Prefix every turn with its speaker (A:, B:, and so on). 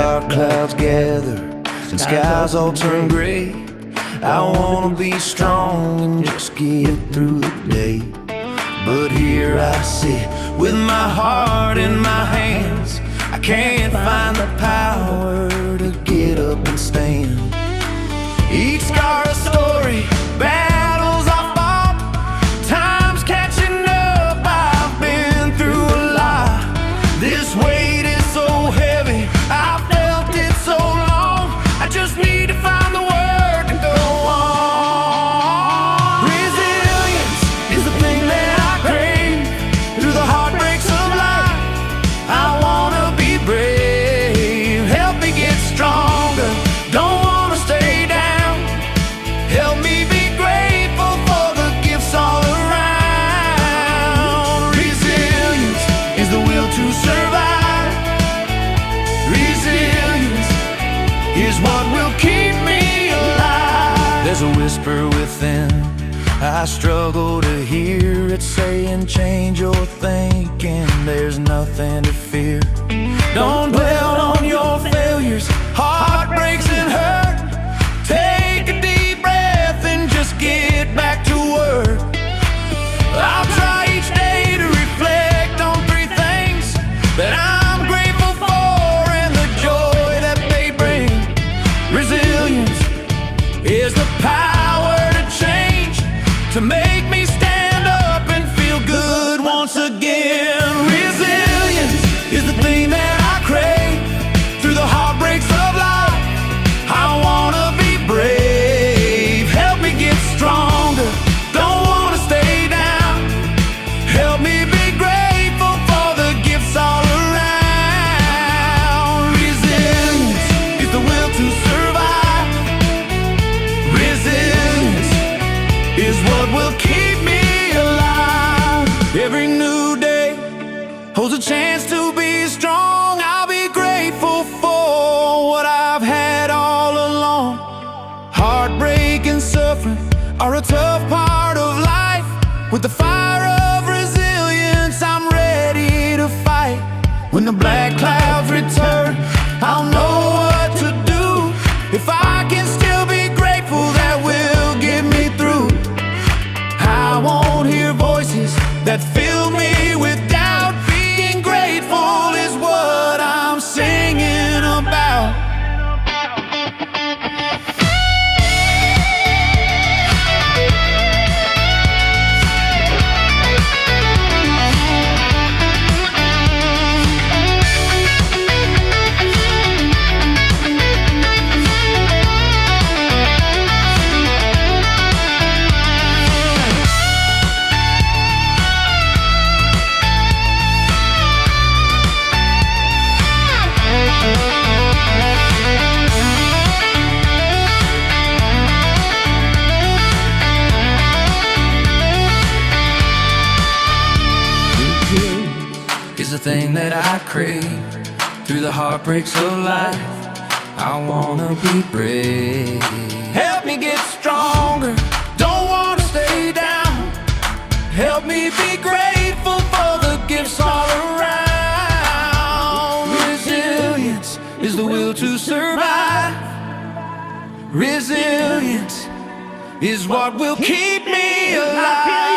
A: dark clouds gather and skies all turn gray, I wanna be strong and just get through the day. But here I sit with my heart in my hands. I can't find the power to get up and stand. Each scar a story, battles I fought, time's catching up, I've been through a lot. This weight is so heavy, I've felt it so long, I just need to find the word to go on. Resilience is the thing that I crave. Through the heartbreaks of life, I wanna be brave. Help me get stronger, don't wanna stay down. Help me be grateful for the gifts all around. Resilience is the will to survive. Resilience is what will keep me alive. There's a whisper within, I struggle to hear it saying, change your thinking, there's nothing to fear. Don't dwell on your failures, heartbreaks and hurt. Take a deep breath and just get back to work. I'll try each day to reflect on 3 things that I'm grateful for and the joy that they bring. Resilience is the power to change, to make me stand up and feel good once again. Resilience is the thing that I crave. Through the heartbreaks of life, I wanna be brave. Help me get stronger, don't wanna stay down. Help me be grateful for the gifts all around. Resilience is the will to survive. Resilience is what will keep me alive. Every new day holds a chance to be strong. I'll be grateful for what I've had all along. Heartbreak and suffering are a tough part of life. With the fire of resilience, I'm ready to fight. When the black clouds return, I'll know what to do. If I can still be grateful, that will get me through. I won't hear voices that fill me with doubt. Being grateful is what I'm singing about. Is the thing that I crave. Through the heartbreaks of life, I wanna be brave. Help me get stronger, don't wanna stay down. Help me be grateful for the gifts all around. Resilience is the will to survive. Resilience is what will keep me alive.